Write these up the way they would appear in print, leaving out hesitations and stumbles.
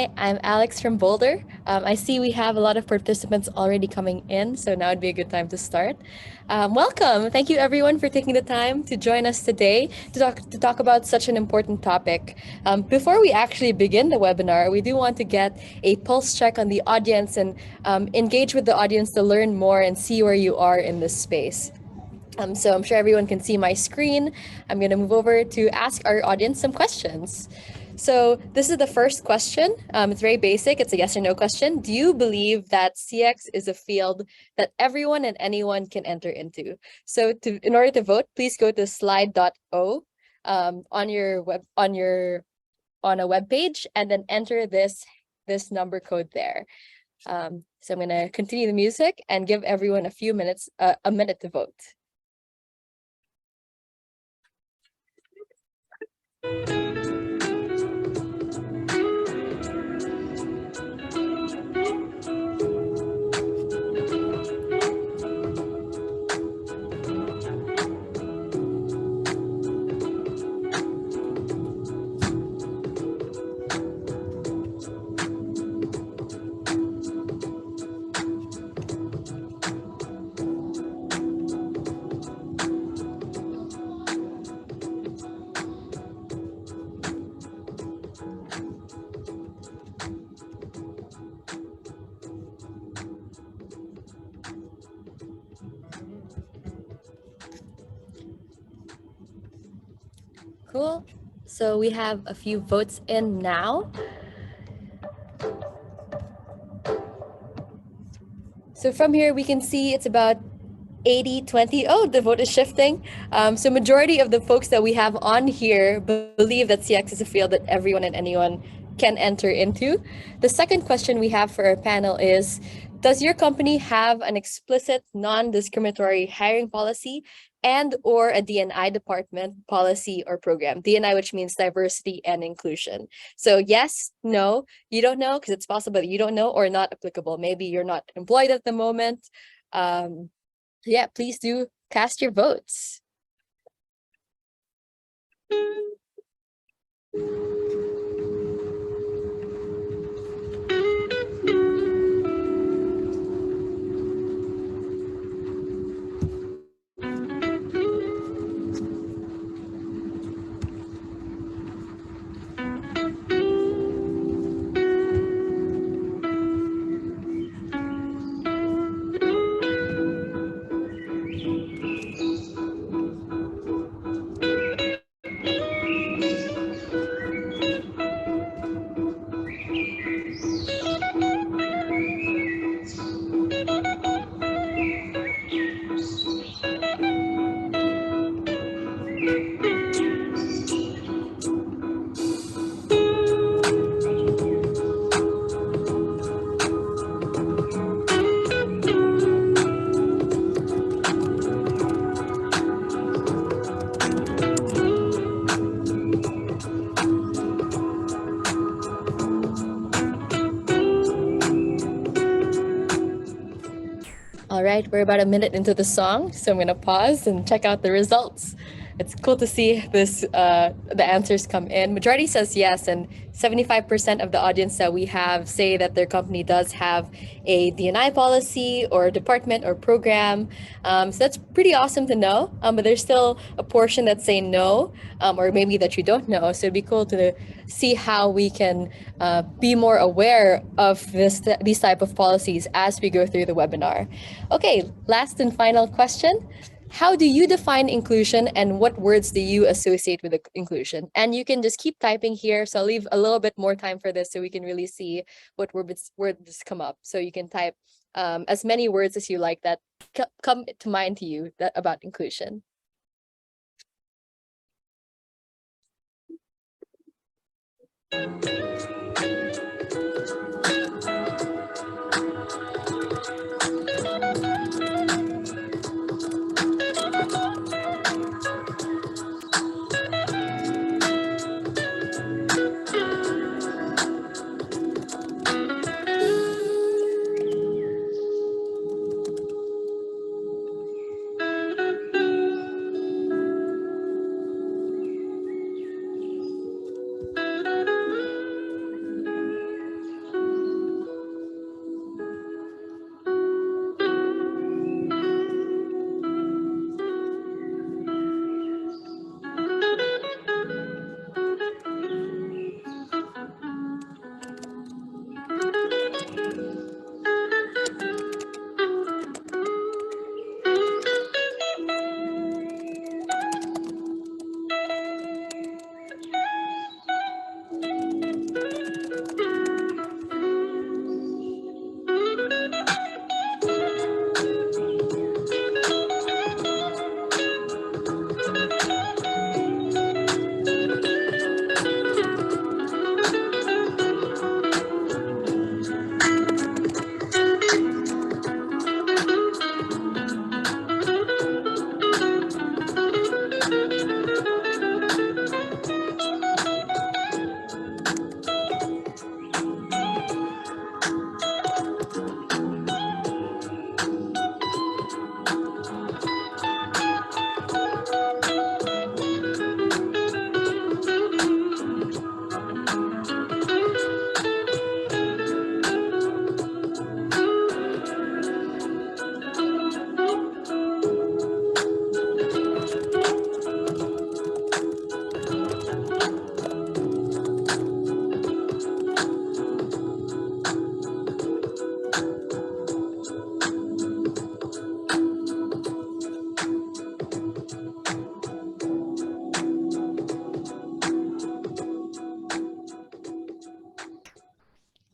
Hi, I'm Alex from Boldr. I see we have a lot of participants already coming in, so now would be a good time to start. Welcome. Thank you everyone for taking the time to join us today to talk about such an important topic. Before we actually begin the webinar, we do want to get a pulse check on the audience and engage with the audience to learn more and see where you are in this space. So I'm sure everyone can see my screen. I'm going to move over to ask our audience some questions. So this is the first question. It's very basic. It's a yes or no question. Do you believe that CX is a field that everyone and anyone can enter into? So in order to vote, please go to slide.o on a web page and then enter this number code there. So I'm going to continue the music and give everyone a minute to vote. Cool. So we have a few votes in now. So from here, we can see it's about 80-20. Oh, the vote is shifting. So majority of the folks that we have on here believe that CX is a field that everyone and anyone can enter into. The second question we have for our panel is, does your company have an explicit non-discriminatory hiring policy and or a D&I department policy or program? D&I, which means diversity and inclusion. So yes, no, you don't know, because it's possible that you don't know or not applicable. Maybe you're not employed at the moment. Yeah, please do cast your votes. All right, we're about a minute into the song, so I'm gonna pause and check out the results. It's cool to see the answers come in. Majority says yes, and 75% of the audience that we have say that their company does have a D&I policy or department or program. So that's pretty awesome to know, but there's still a portion that say no, or maybe that you don't know. So it'd be cool to see how we can be more aware of these type of policies as we go through the webinar. Okay, last and final question. How do you define inclusion and what words do you associate with inclusion? And you can just keep typing here. So I'll leave a little bit more time for this so we can really see what words come up. So you can type as many words as you like that come to mind to you about inclusion.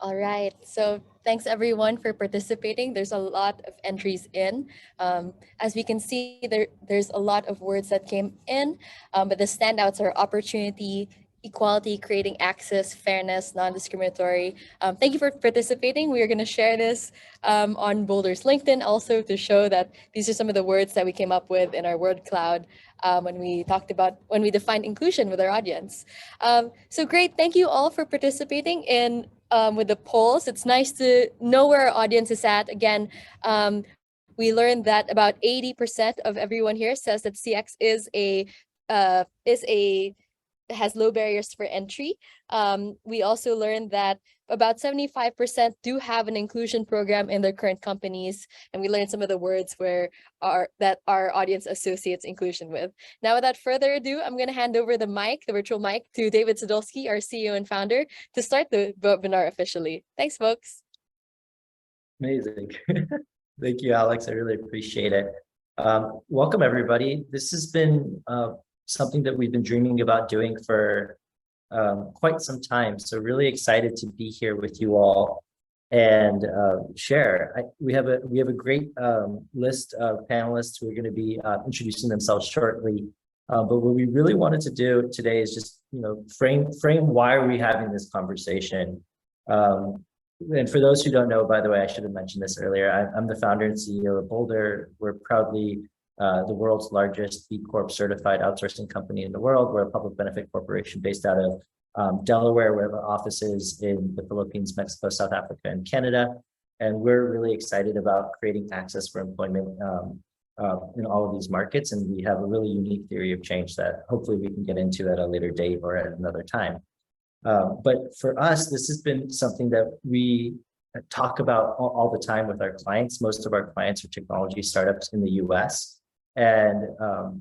All right. So thanks everyone for participating. There's a lot of entries in. As we can see, there's a lot of words that came in, but the standouts are opportunity, equality, creating access, fairness, non-discriminatory. Thank you for participating. We are going to share this on Boldr's LinkedIn also to show that these are some of the words that we came up with in our word cloud when we defined inclusion with our audience. So great. Thank you all for participating in with the polls. It's nice to know where our audience is at. Again, we learned that about 80% of everyone here says that CX has low barriers for entry. We also learned that about 75% do have an inclusion program in their current companies, and we learned some of the words that our audience associates inclusion with. Now, without further ado, I'm going to hand over the virtual mic, to David Sudolsky, our CEO and founder, to start the webinar officially. Thanks, folks. Amazing. Thank you, Alex. I really appreciate it. Welcome, everybody. This has been something that we've been dreaming about doing for quite some time. So really excited to be here with you all and share. We have a great list of panelists who are going to be introducing themselves shortly. But what we really wanted to do today is just frame why are we having this conversation. And for those who don't know, by the way, I should have mentioned this earlier. I'm the founder and CEO of Boldr. We're proudly the world's largest B Corp certified outsourcing company in the world. We're a public benefit corporation based out of Delaware. We have offices in the Philippines, Mexico, South Africa, and Canada. And we're really excited about creating access for employment in all of these markets. And we have a really unique theory of change that hopefully we can get into at a later date or at another time. But for us, this has been something that we talk about all the time with our clients. Most of our clients are technology startups in the US. And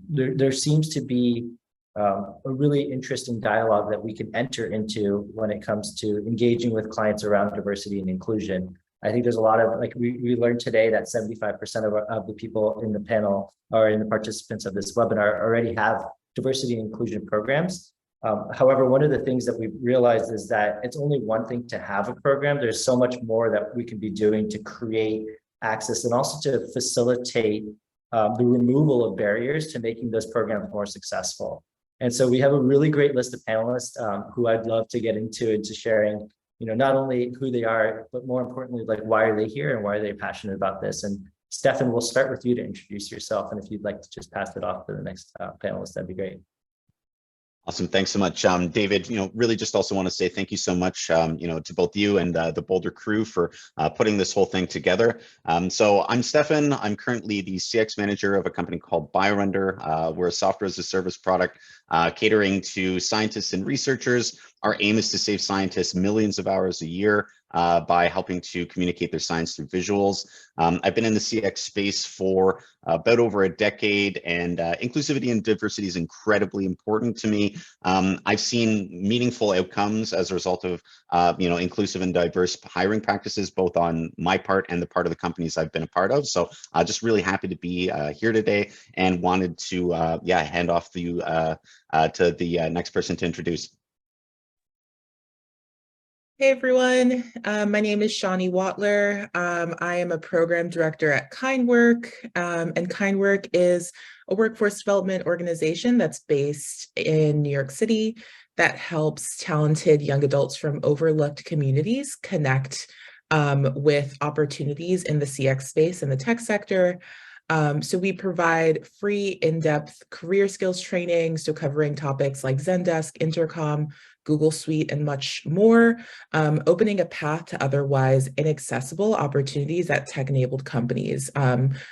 there seems to be a really interesting dialogue that we can enter into when it comes to engaging with clients around diversity and inclusion. I think there's a lot of, we learned today that 75% of the people in the panel or in the participants of this webinar already have diversity and inclusion programs. However, one of the things that we've realized is that it's only one thing to have a program. There's so much more that we can be doing to create access and also to facilitate the removal of barriers to making those programs more successful. And so we have a really great list of panelists who I'd love to get into sharing, not only who they are, but more importantly, why are they here and why are they passionate about this? And Stefan, we'll start with you to introduce yourself. And if you'd like to just pass it off to the next panelist, that'd be great. Awesome. Thanks so much, David. Really just also want to say thank you so much, to both you and the Boldr crew for putting this whole thing together. So I'm Stefan. I'm currently the CX manager of a company called BioRender. We're a software as a service product catering to scientists and researchers. Our aim is to save scientists millions of hours a year by helping to communicate their science through visuals. I've been in the CX space for about over a decade, and inclusivity and diversity is incredibly important to me. I've seen meaningful outcomes as a result of inclusive and diverse hiring practices, both on my part and the part of the companies I've been a part of. So just really happy to be here today and wanted to hand off to the next person to introduce. Hey everyone, my name is Shani Watler. I am a program director at KindWork, and KindWork is a workforce development organization that's based in New York City that helps talented young adults from overlooked communities connect with opportunities in the CX space and the tech sector. So we provide free in-depth career skills training, so covering topics like ZenDesk, Intercom, Google Suite, and much more, opening a path to otherwise inaccessible opportunities at tech-enabled companies,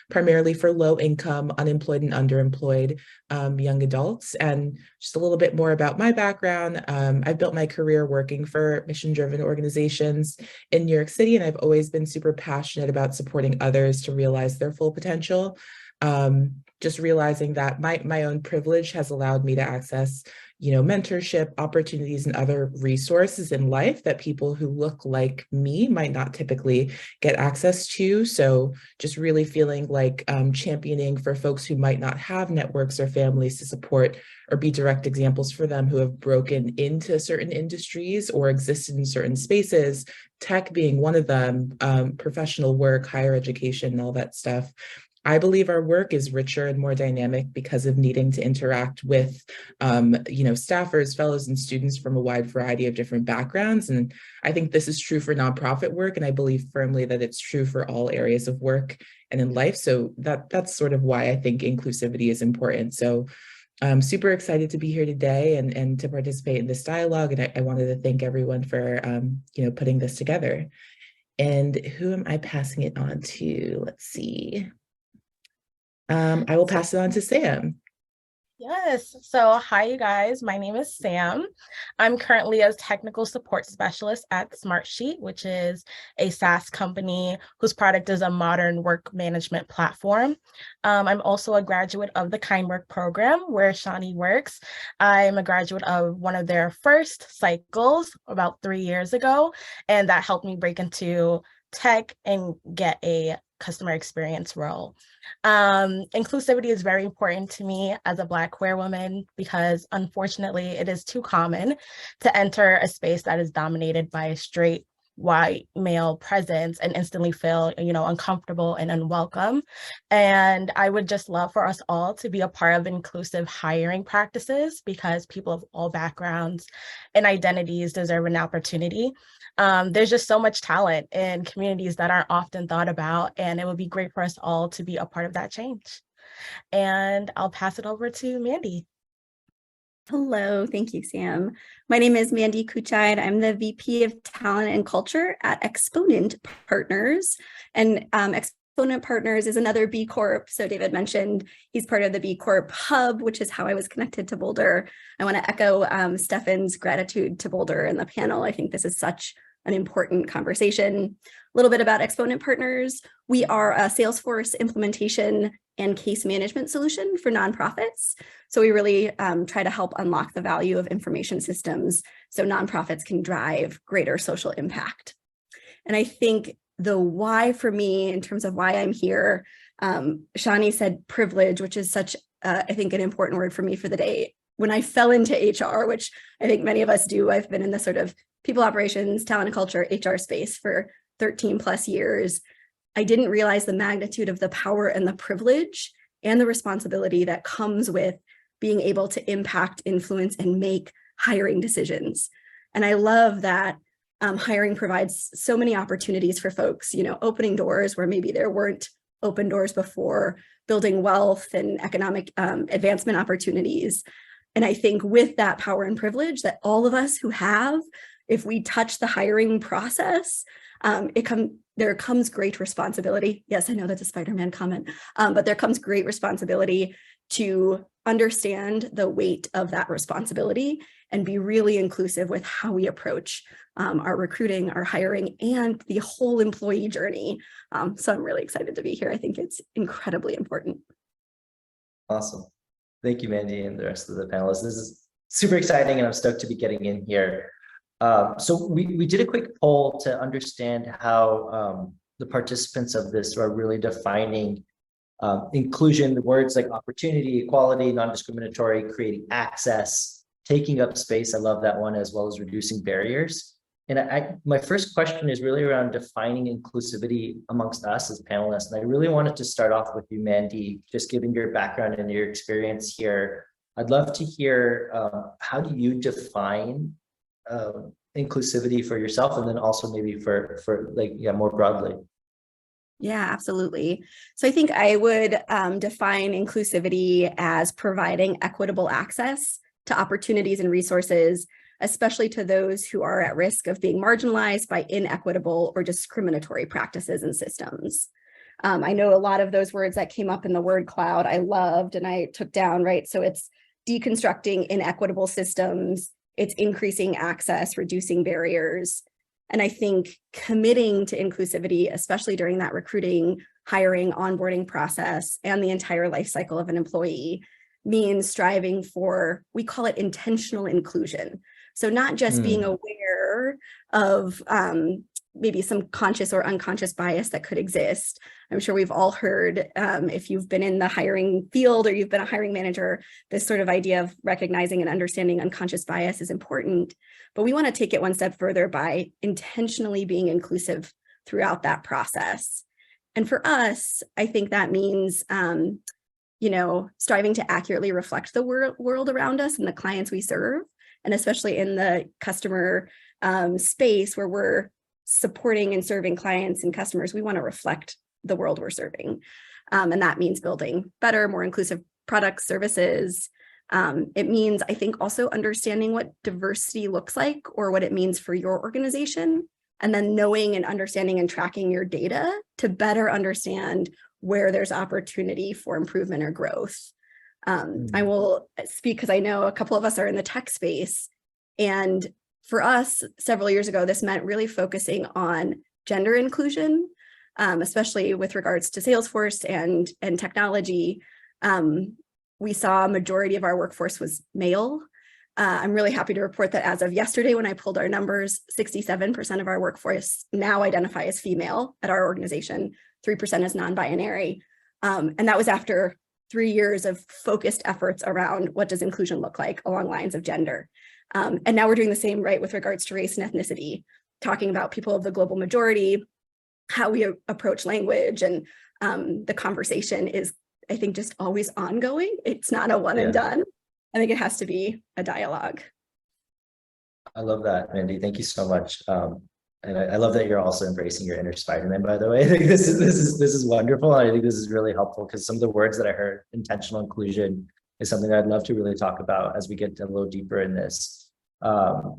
primarily for low-income, unemployed, and underemployed young adults. And just a little bit more about my background. I've built my career working for mission-driven organizations in New York City, and I've always been super passionate about supporting others to realize their full potential. Just realizing that my own privilege has allowed me to access, mentorship opportunities and other resources in life that people who look like me might not typically get access to. So just really feeling like championing for folks who might not have networks or families to support or be direct examples for them who have broken into certain industries or existed in certain spaces, tech being one of them, professional work, higher education, and all that stuff. I believe our work is richer and more dynamic because of needing to interact with, staffers, fellows, and students from a wide variety of different backgrounds. And I think this is true for nonprofit work, and I believe firmly that it's true for all areas of work and in life. So that's sort of why I think inclusivity is important. So I'm super excited to be here today and to participate in this dialogue. And I wanted to thank everyone for, putting this together. And who am I passing it on to? Let's see. I will pass it on to Sam. Yes. So hi, you guys. My name is Sam. I'm currently a technical support specialist at Smartsheet, which is a SaaS company whose product is a modern work management platform. I'm also a graduate of the Kind Work program where Shani works. I'm a graduate of one of their first cycles about 3 years ago, and that helped me break into tech and get a customer experience role. Inclusivity is very important to me as a Black queer woman because unfortunately it is too common to enter a space that is dominated by a straight white male presence and instantly feel, uncomfortable and unwelcome. And I would just love for us all to be a part of inclusive hiring practices because people of all backgrounds and identities deserve an opportunity. There's just so much talent in communities that aren't often thought about, and it would be great for us all to be a part of that change. And I'll pass it over to Mandy. Hello, thank you, Sam. My name is Mandy Kutschied. I'm the VP of Talent and Culture at Exponent Partners. And Exponent Partners is another B Corp. So David mentioned he's part of the B Corp Hub, which is how I was connected to Boldr. I want to echo Stefan's gratitude to Boldr and the panel. I think this is such an important conversation. A little bit about Exponent Partners. We are a Salesforce implementation and case management solution for nonprofits. So we really try to help unlock the value of information systems so nonprofits can drive greater social impact. And I think the why for me, in terms of why I'm here, Shani said privilege, which is such, I think, an important word for me for the day. When I fell into HR, which I think many of us do, I've been in the sort of people operations, talent and culture, HR space for 13 plus years. I didn't realize the magnitude of the power and the privilege and the responsibility that comes with being able to impact, influence, and make hiring decisions. And I love that hiring provides so many opportunities for folks, opening doors where maybe there weren't open doors before, building wealth and economic advancement opportunities. And I think with that power and privilege that all of us who have, if we touch the hiring process, there comes great responsibility. Yes, I know that's a Spider-Man comment, but there comes great responsibility to understand the weight of that responsibility and be really inclusive with how we approach our recruiting, our hiring, and the whole employee journey. So I'm really excited to be here. I think it's incredibly important. Awesome. Thank you, Mandy, and the rest of the panelists. This is super exciting, and I'm stoked to be getting in here. So we did a quick poll to understand how the participants of this are really defining inclusion, words like opportunity, equality, non-discriminatory, creating access, taking up space. I love that one, as well as reducing barriers. And my first question is really around defining inclusivity amongst us as panelists. And I really wanted to start off with you, Mandy, just given your background and your experience here. I'd love to hear how do you define inclusivity for yourself, and then also maybe for more broadly. Yeah, absolutely. So I think I would define inclusivity as providing equitable access to opportunities and resources, especially to those who are at risk of being marginalized by inequitable or discriminatory practices and systems. I know a lot of those words that came up in the word cloud I loved and I took down, right? So it's deconstructing inequitable systems, it's increasing access, reducing barriers. And I think committing to inclusivity, especially during that recruiting, hiring, onboarding process, and the entire life cycle of an employee, means striving for, we call it intentional inclusion. So not just being aware of maybe some conscious or unconscious bias that could exist. I'm sure we've all heard, if you've been in the hiring field or you've been a hiring manager, this sort of idea of recognizing and understanding unconscious bias is important. But we want to take it one step further by intentionally being inclusive throughout that process. And for us, I think that means, striving to accurately reflect the world around us and the clients we serve, and especially in the customer space where we're supporting and serving clients and customers, we want to reflect the world we're serving. And that means building better, more inclusive products, services. It means, I think, also understanding what diversity looks like or what it means for your organization, and then knowing and understanding and tracking your data to better understand where there's opportunity for improvement or growth. I will speak because I know a couple of us are in the tech space. And for us, several years ago, this meant really focusing on gender inclusion, especially with regards to Salesforce and technology. We saw a majority of our workforce was male. I'm really happy to report that as of yesterday, when I pulled our numbers, 67% of our workforce now identify as female at our organization, 3% as non-binary. And that was after 3 years of focused efforts around what does inclusion look like along lines of gender. And now we're doing the same, right, with regards to race and ethnicity, talking about people of the global majority, how we approach language, and the conversation is, I think, just always ongoing. It's not a one and done. I think it has to be a dialogue. I love that, Mandy. Thank you so much. And I love that you're also embracing your inner Spider-Man, by the way. I think this is wonderful. I think this is really helpful because some of the words that I heard, intentional inclusion, is something that I'd love to really talk about as we get a little deeper in this. I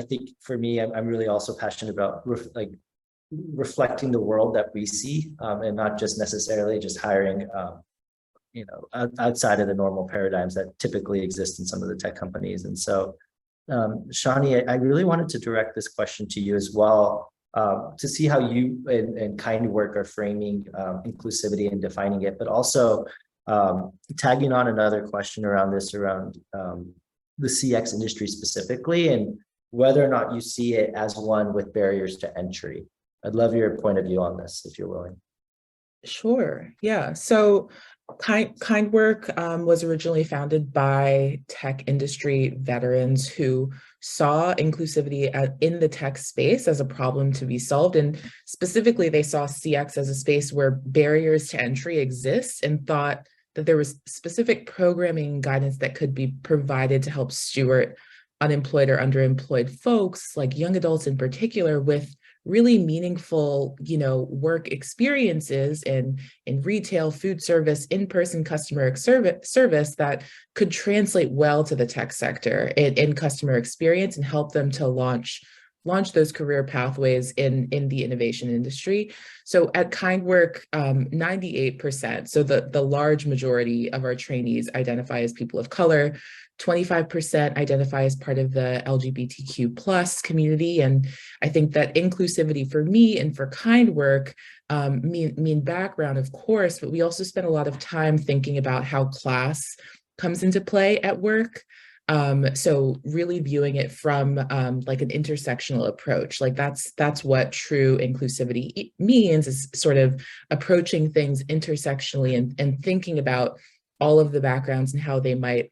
think for me, I'm really also passionate about reflecting the world that we see, and not just necessarily just hiring outside of the normal paradigms that typically exist in some of the tech companies. And so, Shani, I really wanted to direct this question to you as well, to see how you and KindWork are framing inclusivity and defining it, but also tagging on another question around the CX industry specifically, and whether or not you see it as one with barriers to entry. I'd love your point of view on this, if you're willing. Sure. Yeah. So KindWork was originally founded by tech industry veterans who saw inclusivity in the tech space as a problem to be solved. And specifically, they saw CX as a space where barriers to entry exist, and thought that there was specific programming guidance that could be provided to help steward unemployed or underemployed folks, like young adults in particular, with really meaningful, work experiences in retail, food service, in-person customer service that could translate well to the tech sector in customer experience and help them to launch those career pathways in the innovation industry. So at KindWork, 98%, so the large majority of our trainees identify as people of color, 25% identify as part of the LGBTQ plus community. And I think that inclusivity for me and for KindWork mean background, of course, but we also spend a lot of time thinking about how class comes into play at work. So really viewing it from like an intersectional approach, like that's what true inclusivity means, is sort of approaching things intersectionally and thinking about all of the backgrounds and how they might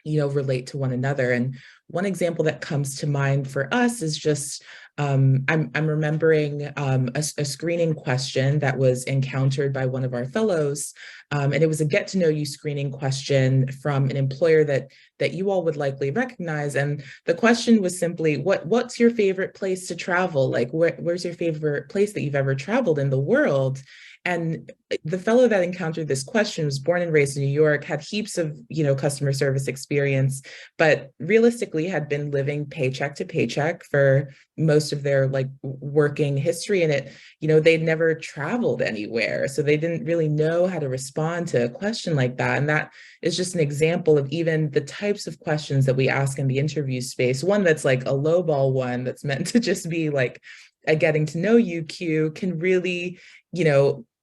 relate to one another. And one example that comes to mind for us is just, I'm remembering a screening question that was encountered by one of our fellows. And it was a get to know you screening question from an employer that you all would likely recognize. And the question was simply, what's your favorite place to travel? Like, where's your favorite place that you've ever traveled in the world? And the fellow that encountered this question was born and raised in New York, had heaps of, customer service experience, but realistically had been living paycheck to paycheck for most of their working history. And they'd never traveled anywhere. So they didn't really know how to respond to a question like that. And that is just an example of even the types of questions that we ask in the interview space. One that's like a lowball one that's meant to just be like a getting to know you cue can really,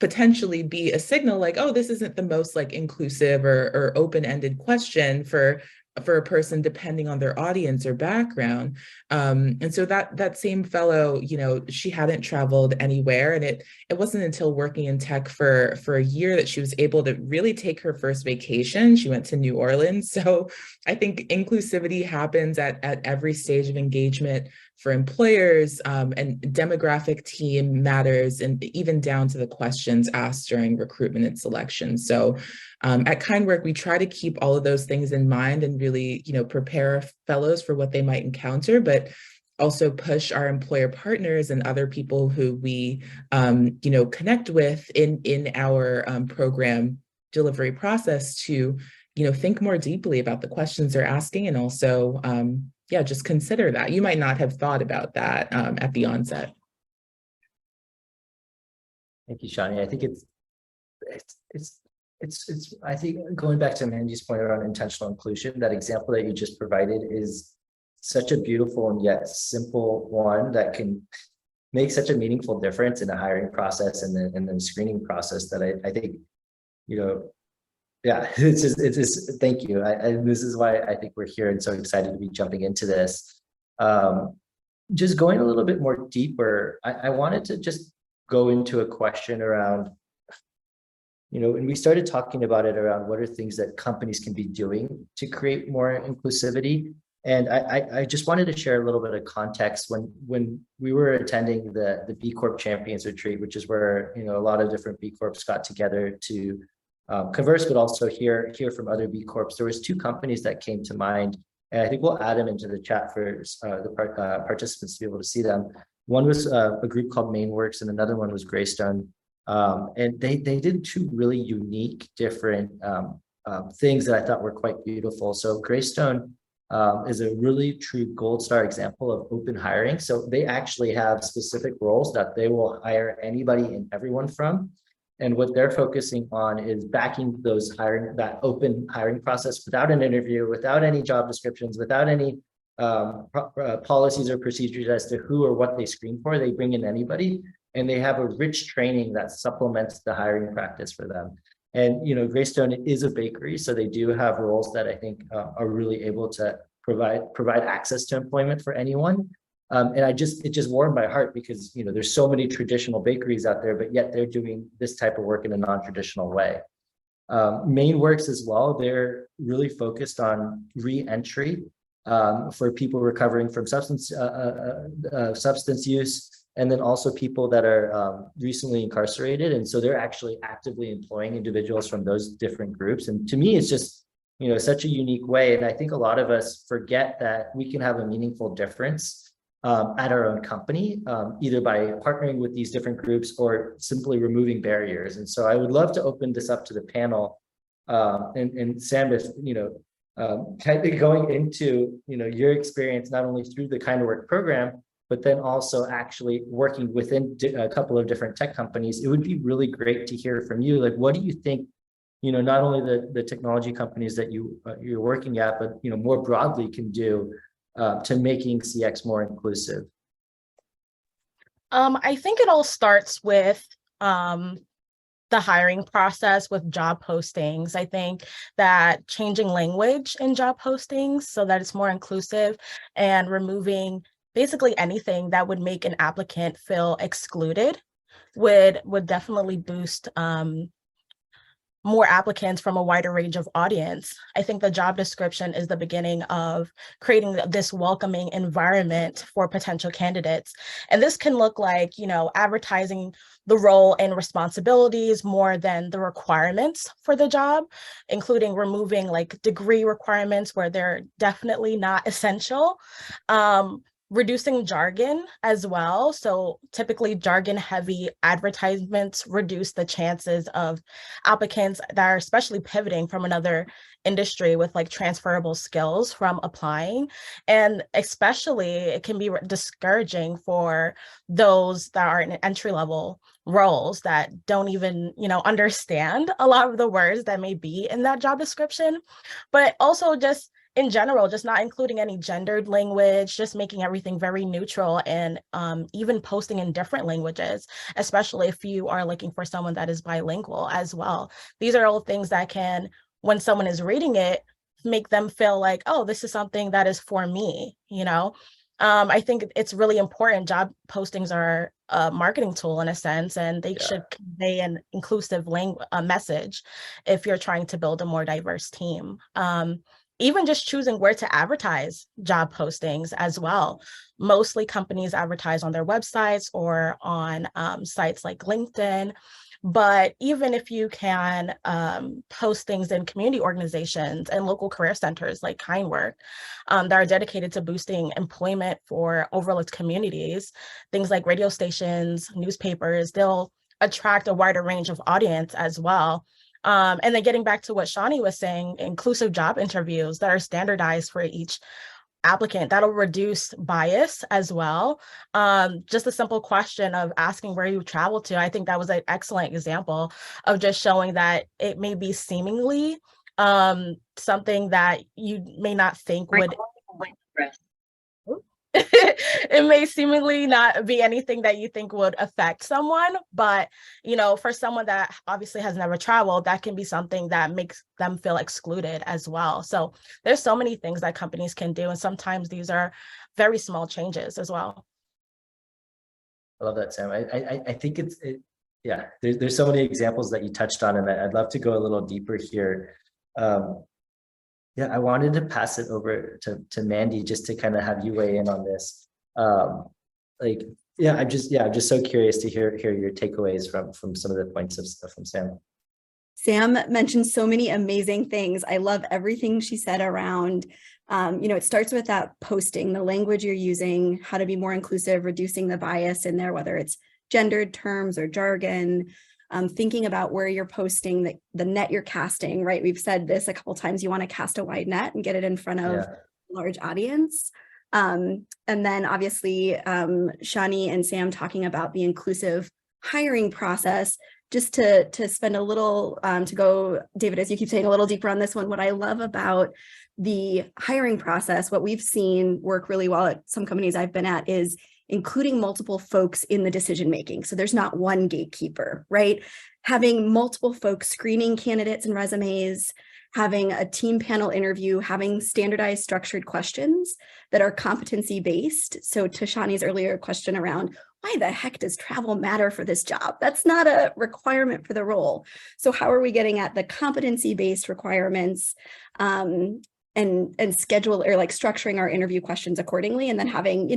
potentially be a signal like, oh, this isn't the most like inclusive or open-ended question for a person depending on their audience or background. And so that same fellow, you know, she hadn't traveled anywhere, and it wasn't until working in tech for a year that she was able to really take her first vacation. She went to New Orleans. So I think inclusivity happens at every stage of engagement for employers, and demographic team matters, and even down to the questions asked during recruitment and selection. So at KindWork, we try to keep all of those things in mind and really, you know, prepare fellows for what they might encounter, but also push our employer partners and other people who we, you know, connect with in our program delivery process to, you know, think more deeply about the questions they're asking, and also, yeah, just consider that. You might not have thought about that at the onset. Thank you, Shani. I think I think going back to Mandy's point around intentional inclusion, that example that you just provided is such a beautiful and yet simple one that can make such a meaningful difference in the hiring process and then screening process that I think, you know, yeah, it's just thank you. This is why I think we're here and so excited to be jumping into this. Just going a little bit more deeper, I wanted to just go into a question around, you know, when we started talking about it around what are things that companies can be doing to create more inclusivity. And I just wanted to share a little bit of context when we were attending the B Corp Champions Retreat, which is where, you know, a lot of different B Corps got together to converse, but also hear from other B Corps. There was two companies that came to mind, and I think we'll add them into the chat for the participants to be able to see them. One was a group called Mainworks, and another one was Greystone. And they did two really unique, different things that I thought were quite beautiful. So Greystone is a really true gold star example of open hiring. So they actually have specific roles that they will hire anybody and everyone from. And what they're focusing on is backing that open hiring process without an interview, without any job descriptions, without any policies or procedures as to who or what they screen for. They bring in anybody, and they have a rich training that supplements the hiring practice for them. And, you know, Greystone is a bakery, so they do have roles that I think are really able to provide access to employment for anyone. And it just warmed my heart because, you know, there's so many traditional bakeries out there, but yet they're doing this type of work in a non-traditional way. Mainworks as well, they're really focused on re-entry for people recovering from substance use, and then also people that are recently incarcerated. And so they're actually actively employing individuals from those different groups. And to me, it's just, you know, such a unique way. And I think a lot of us forget that we can have a meaningful difference at our own company, either by partnering with these different groups or simply removing barriers. And so I would love to open this up to the panel. And Sam, if, you know, kind of going into, you know, your experience, not only through the KindWork program, but then also actually working within a couple of different tech companies, it would be really great to hear from you. Like, what do you think, you know, not only the technology companies that you're working at, but, you know, more broadly can do to making CX more inclusive? I think it all starts with the hiring process with job postings. I think that changing language in job postings so that it's more inclusive and removing basically anything that would make an applicant feel excluded would definitely boost more applicants from a wider range of audience. I think the job description is the beginning of creating this welcoming environment for potential candidates. And this can look like, you know, advertising the role and responsibilities more than the requirements for the job, including removing like degree requirements where they're definitely not essential. Reducing jargon as well. So typically jargon heavy advertisements reduce the chances of applicants that are especially pivoting from another industry with like transferable skills from applying. And especially it can be discouraging for those that are in entry-level roles that don't even, you know, understand a lot of the words that may be in that job description, but also just in general, just not including any gendered language, just making everything very neutral, and even posting in different languages, especially if you are looking for someone that is bilingual as well. These are all things that can, when someone is reading it, make them feel like, oh, this is something that is for me, you know? I think it's really important. Job postings are a marketing tool in a sense, and they should convey an inclusive message if you're trying to build a more diverse team. Even just choosing where to advertise job postings as well. Mostly companies advertise on their websites or on sites like LinkedIn. But even if you can post things in community organizations and local career centers like Kindwork that are dedicated to boosting employment for overlooked communities, things like radio stations, newspapers, they'll attract a wider range of audience as well. And then getting back to what Shani was saying, inclusive job interviews that are standardized for each applicant, that'll reduce bias as well. Just a simple question of asking where you travel to, I think that was an excellent example of just showing that it may be seemingly something that you may not think would it may seemingly not be anything that you think would affect someone, but you know, for someone that obviously has never traveled, that can be something that makes them feel excluded as well. So there's so many things that companies can do, and sometimes these are very small changes as well. I love that, Sam. I think yeah, there's so many examples that you touched on, and I'd love to go a little deeper here. Yeah, I wanted to pass it over to Mandy just to kind of have you weigh in on this. I'm just so curious to hear your takeaways from some of the points of stuff from Sam. Sam mentioned so many amazing things. I love everything she said around, it starts with that posting, the language you're using, how to be more inclusive, reducing the bias in there, whether it's gendered terms or jargon. Thinking about where you're posting, the net you're casting, right? We've said this a couple of times, you want to cast a wide net and get it in front of a large audience. And then obviously, Shani and Sam talking about the inclusive hiring process, just to spend a little, to go, David, as you keep saying, a little deeper on this one, what I love about the hiring process, what we've seen work really well at some companies I've been at, is including multiple folks in the decision-making. So there's not one gatekeeper, right? Having multiple folks screening candidates and resumes, having a team panel interview, having standardized structured questions that are competency-based. So to Shani's earlier question around, why the heck does travel matter for this job? That's not a requirement for the role. So how are we getting at the competency-based requirements, and schedule, or like structuring our interview questions accordingly, and then having,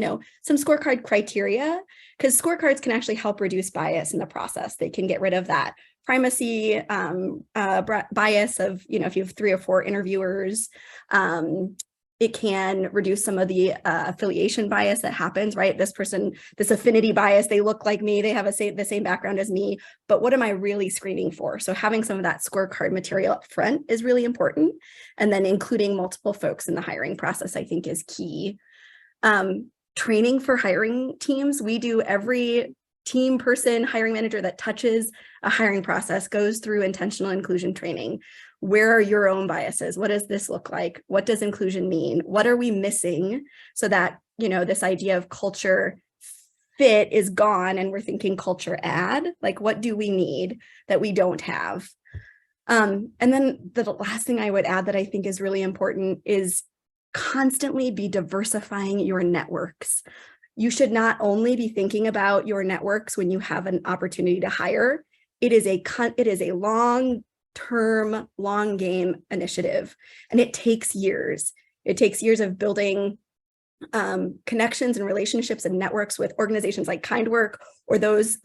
some scorecard criteria, because scorecards can actually help reduce bias in the process. They can get rid of that primacy bias of, if you have 3 or 4 interviewers. It can reduce some of the affiliation bias that happens, right? This person, this affinity bias, they look like me, they have the same background as me, but what am I really screening for? So having some of that scorecard material up front is really important. And then including multiple folks in the hiring process, I think, is key. Training for hiring teams. We do, every team person, hiring manager that touches a hiring process goes through intentional inclusion training. Where are your own biases? What does this look like? What does inclusion mean? What are we missing so that, this idea of culture fit is gone and we're thinking culture add? Like, what do we need that we don't have? And then the last thing I would add that I think is really important is constantly be diversifying your networks. You should not only be thinking about your networks when you have an opportunity to hire. It is a long-term, long game initiative, and it takes years. It takes years of building connections and relationships and networks with organizations like Kindwork, or those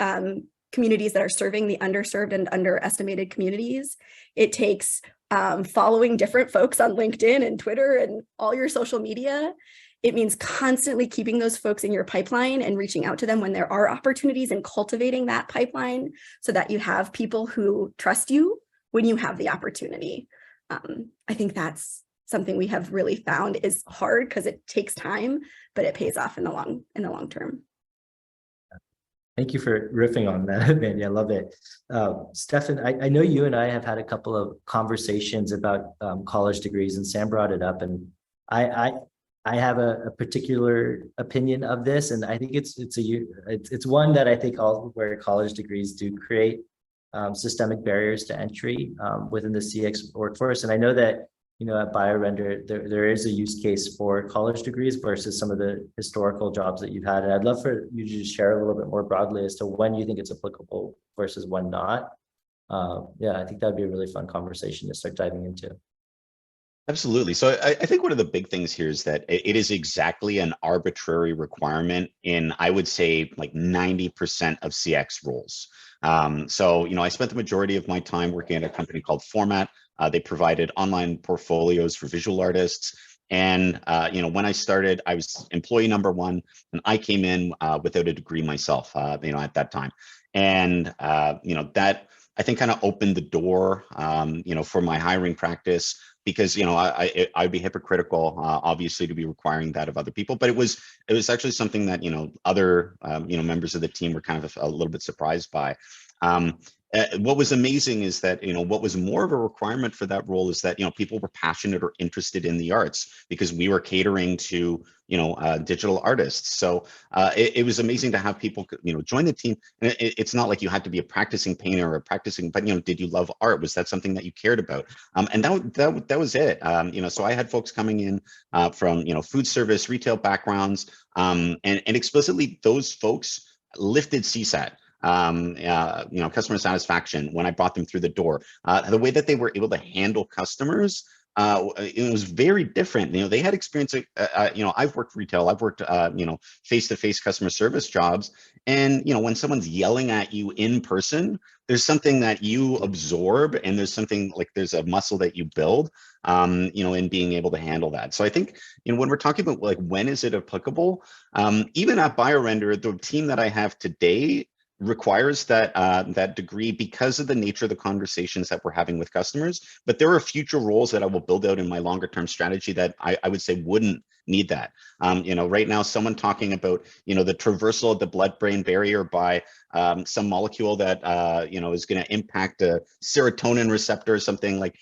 communities that are serving the underserved and underestimated communities. It takes following different folks on LinkedIn and Twitter and all your social media. It means constantly keeping those folks in your pipeline and reaching out to them when there are opportunities, and cultivating that pipeline so that you have people who trust you when you have the opportunity. I think that's something we have really found is hard because it takes time, but it pays off in the long term. Thank you for riffing on that, Mandy. I love it. Stefan, I know you and I have had a couple of conversations about college degrees, and Sam brought it up, and I have a particular opinion of this, and I think it's one that I think all where college degrees do create systemic barriers to entry within the CX workforce. And I know that, at BioRender, there is a use case for college degrees versus some of the historical jobs that you've had. And I'd love for you to just share a little bit more broadly as to when you think it's applicable versus when not. Yeah, I think that'd be a really fun conversation to start diving into. Absolutely. So I think one of the big things here is that it is exactly an arbitrary requirement in, I would say, like 90% of CX roles. So, I spent the majority of my time working at a company called Format. They provided online portfolios for visual artists. And, when I started, I was employee number one, and I came in without a degree myself, at that time. And, that I think kind of opened the door, for my hiring practice, because I'd be hypocritical, obviously, to be requiring that of other people. But it was actually something that other members of the team were kind of a little bit surprised by. What was amazing is that what was more of a requirement for that role is that people were passionate or interested in the arts, because we were catering to digital artists. So it was amazing to have people join the team. And it's not like you had to be a practicing painter or but did you love art? Was that something that you cared about? And that was it. So I had folks coming in from food service, retail backgrounds, and explicitly those folks lifted CSAT. Customer satisfaction when I brought them through the door. The way that they were able to handle customers, it was very different. They had experience. I've worked retail. I've worked, face-to-face customer service jobs. And when someone's yelling at you in person, there's something that you absorb, and there's a muscle that you build, in being able to handle that. So I think, when we're talking about like when is it applicable, even at BioRender, the team that I have today requires that degree because of the nature of the conversations that we're having with customers. But there are future roles that I will build out in my longer term strategy that I would say wouldn't need that. Right now, someone talking about the traversal of the blood-brain barrier by some molecule that is going to impact a serotonin receptor or something, like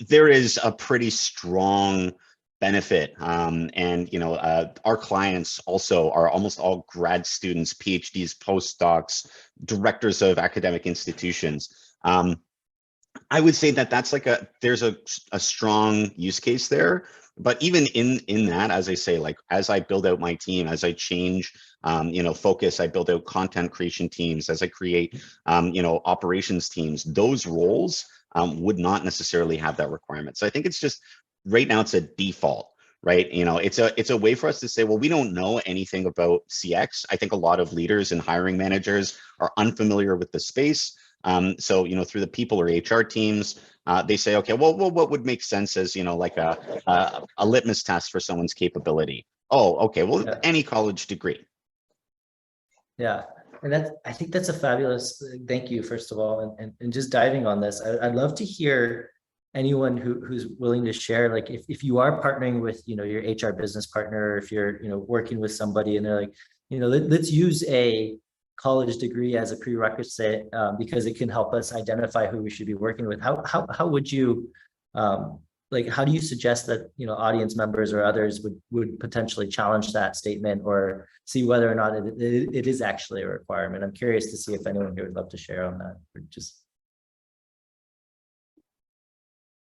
there is a pretty strong benefit. Our clients also are almost all grad students, PhDs, postdocs, directors of academic institutions. I would say that that's there's a strong use case there. But even in that, as I say, like as I build out my team, as I change, focus, I build out content creation teams, as I create, operations teams, those roles would not necessarily have that requirement. So I think it's just, right now it's a default, right? It's a way for us to say, well, we don't know anything about CX. I think a lot of leaders and hiring managers are unfamiliar with the space. So, through the people or HR teams, they say, okay, well, what would make sense as, like a litmus test for someone's capability? Oh, okay, well, yeah. Any college degree. Yeah, and I think that's a fabulous, thank you, first of all, and just diving on this, I'd love to hear anyone who's willing to share, like if you are partnering with your HR business partner, or if you're working with somebody and they're like, let's use a college degree as a prerequisite because it can help us identify who we should be working with. How would you how do you suggest that audience members or others would potentially challenge that statement or see whether or not it is actually a requirement? I'm curious to see if anyone here would love to share on that, or just.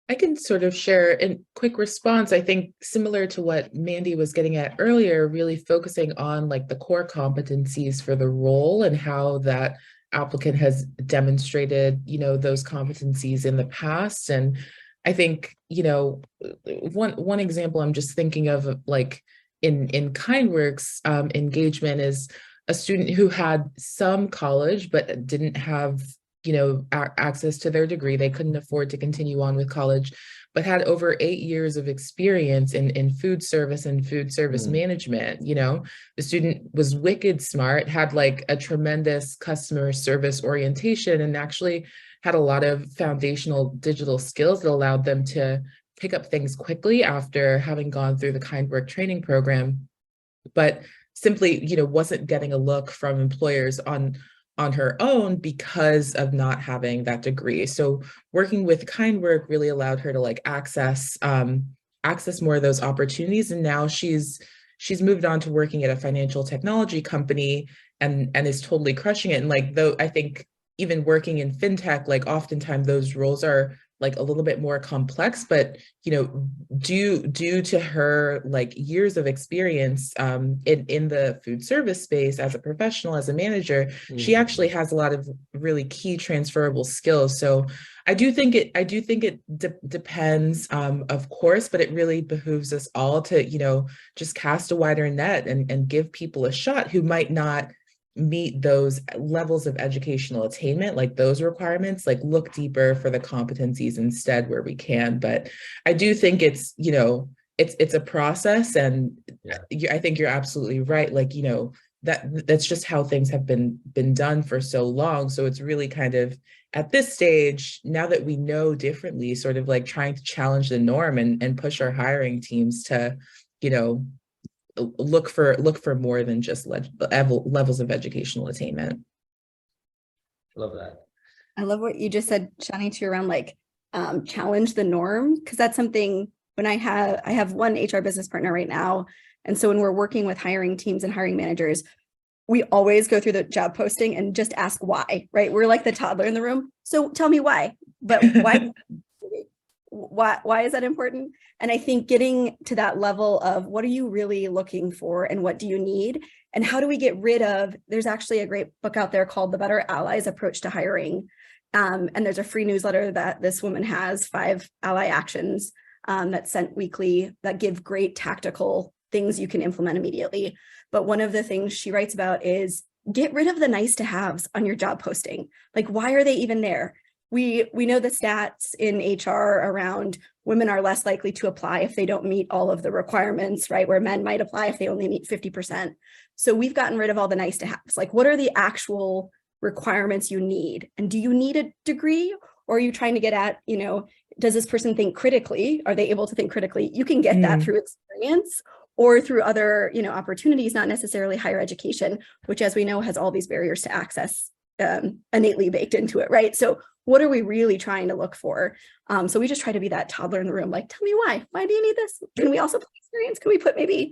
I can sort of share a quick response. I think similar to what Mandy was getting at earlier, really focusing on like the core competencies for the role and how that applicant has demonstrated, those competencies in the past. And I think, one example I'm just thinking of, like in KindWorks engagement, is a student who had some college but didn't have access to their degree. They couldn't afford to continue on with college, but had over 8 years of experience in food service and food service management. The student was wicked smart, had like a tremendous customer service orientation, and actually had a lot of foundational digital skills that allowed them to pick up things quickly after having gone through the KindWork training program, but simply, wasn't getting a look from employers on her own because of not having that degree. So working with KindWork really allowed her to like access access more of those opportunities. And now she's moved on to working at a financial technology company and is totally crushing it. And like, though I think even working in fintech, like oftentimes those roles are like a little bit more complex, but you know, due to her like years of experience in the food service space as a professional, as a manager, she actually has a lot of really key transferable skills. So I do think it depends, of course, but it really behooves us all to, you know, just cast a wider net and give people a shot who might not meet those levels of educational attainment, like those requirements, like look deeper for the competencies instead where we can. But I do think it's, you know, it's a process, and I think you're absolutely right. Like, you know, that's just how things have been done for so long. So it's really kind of at this stage, now that we know differently, sort of like trying to challenge the norm and push our hiring teams to, you know, look for more than just levels of educational attainment. Love that. I love what you just said, Shani, too, around like challenge the norm, because that's something when I have one HR business partner right now. And so when we're working with hiring teams and hiring managers, we always go through the job posting and just ask why, right? We're like the toddler in the room. So tell me why, but why? Why is that important? And I think getting to that level of what are you really looking for and what do you need? And how do we get rid of, there's actually a great book out there called The Better Allies Approach to Hiring. And there's a free newsletter that this woman has, 5 ally actions that's sent weekly that give great tactical things you can implement immediately. But one of the things she writes about is get rid of the nice to haves on your job posting. Like, why are they even there? We know the stats in HR around women are less likely to apply if they don't meet all of the requirements, right? Where men might apply if they only meet 50%. So we've gotten rid of all the nice to haves. Like, what are the actual requirements you need? And do you need a degree? Or are you trying to get at, you know, does this person think critically? Are they able to think critically? You can get that through experience or through other, you know, opportunities, not necessarily higher education, which, as we know, has all these barriers to access innately baked into it, right? So what are we really trying to look for? So we just try to be that toddler in the room, like, tell me why. Why do you need this? Can we also put experience? Can we put maybe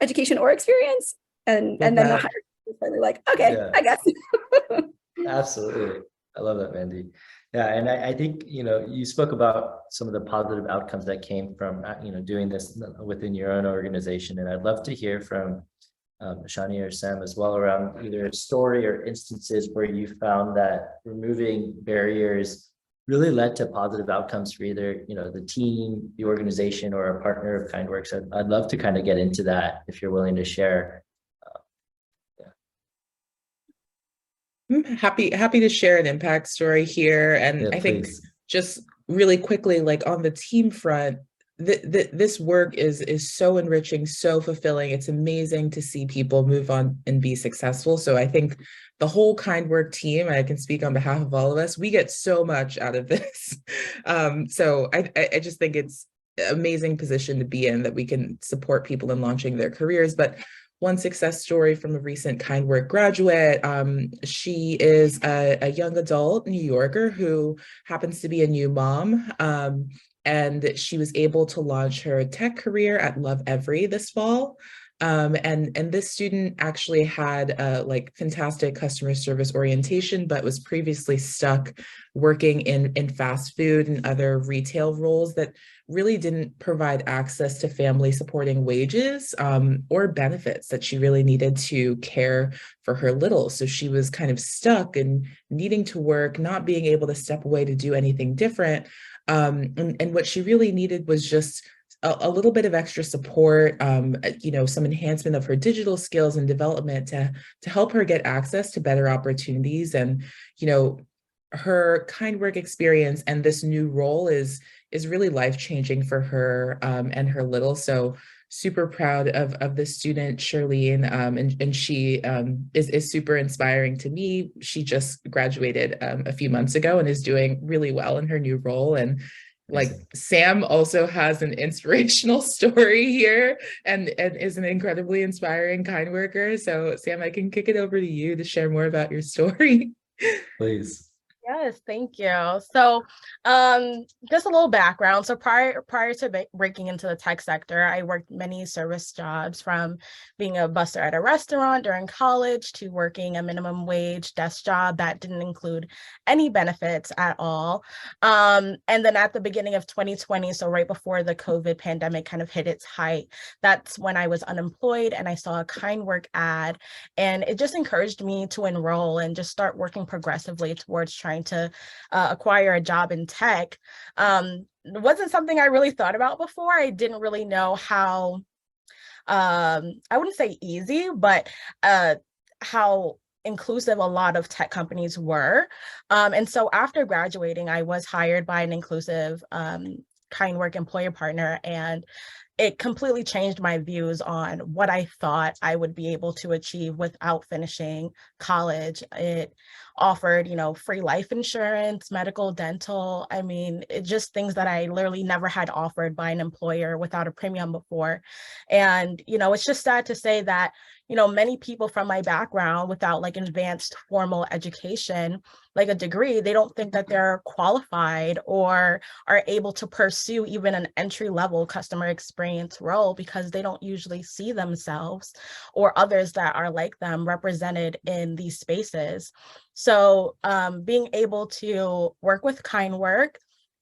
education or experience? And then the higher is finally like, okay, yeah. I guess. Absolutely. I love that, Mandy. Yeah, and I think, you know, you spoke about some of the positive outcomes that came from, you know, doing this within your own organization. And I'd love to hear from Shani or Sam as well around either a story or instances where you found that removing barriers really led to positive outcomes for either, you know, the team, the organization, or a partner of KindWorks. I'd love to kind of get into that if you're willing to share. I'm happy to share an impact story here. And I think just really quickly, like on the team front, this work is so enriching, so fulfilling. It's amazing to see people move on and be successful. So I think the whole KindWork team, I can speak on behalf of all of us, we get so much out of this. So I just think it's an amazing position to be in, that we can support people in launching their careers. But one success story from a recent KindWork graduate, she is a young adult New Yorker who happens to be a new mom. And she was able to launch her tech career at Lovevery this fall. And this student actually had like fantastic customer service orientation, but was previously stuck working in fast food and other retail roles that really didn't provide access to family supporting wages or benefits that she really needed to care for her little. So she was kind of stuck and needing to work, not being able to step away to do anything different. And what she really needed was just a little bit of extra support, you know, some enhancement of her digital skills and development to help her get access to better opportunities. And, you know, her KindWork experience and this new role is really life-changing for her and her little. So super proud of the student, Shirlene, and she is super inspiring to me. She just graduated a few months ago and is doing really well in her new role. And like Sam also has an inspirational story here and is an incredibly inspiring KindWorker. So Sam, I can kick it over to you to share more about your story. Please. Yes, thank you. So, just a little background. So prior to breaking into the tech sector, I worked many service jobs, from being a busser at a restaurant during college to working a minimum wage desk job that didn't include any benefits at all. And then at the beginning of 2020, so right before the COVID pandemic kind of hit its height, that's when I was unemployed and I saw a KindWork ad, and it just encouraged me to enroll and just start working progressively towards trying to acquire a job in tech. It wasn't something I really thought about before. I didn't really know how, I wouldn't say easy, but how inclusive a lot of tech companies were. And so after graduating, I was hired by an inclusive KindWork employer partner, and it completely changed my views on what I thought I would be able to achieve without finishing college. It offered, free life insurance, medical, dental. I mean, it just things that I literally never had offered by an employer without a premium before. And, it's just sad to say that, many people from my background without like advanced formal education, like a degree, they don't think that they're qualified or are able to pursue even an entry-level customer experience role, because they don't usually see themselves or others that are like them represented in these spaces. So being able to work with KindWork,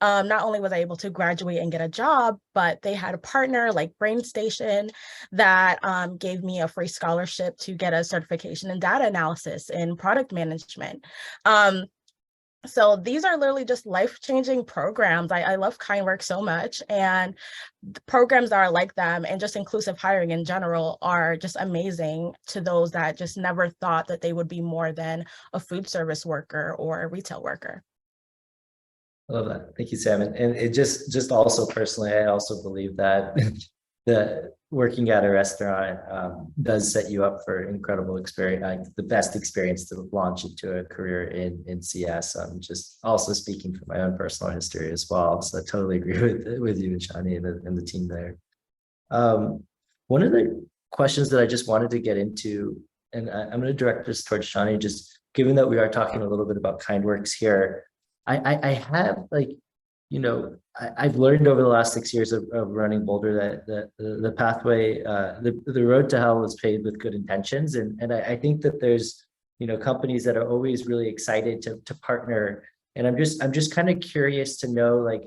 not only was I able to graduate and get a job, but they had a partner like BrainStation that gave me a free scholarship to get a certification in data analysis and product management. So these are literally just life-changing programs. I love KindWork so much, and the programs that are like them and just inclusive hiring in general are just amazing to those that just never thought that they would be more than a food service worker or a retail worker. I love that. Thank you, Sam. And it just also personally, I also believe that the working at a restaurant does set you up for incredible experience, like the best experience to launch into a career in CS. I'm just also speaking from my own personal history as well. So I totally agree with you and Shani and the team there. One of the questions that I just wanted to get into, and I'm going to direct this towards Shani, just given that we are talking a little bit about KindWorks here, I have like, I've learned over the last 6 years of running Boldr that the pathway, the road to hell is paved with good intentions. And I think that there's, companies that are always really excited to partner. And I'm just kind of curious to know, like,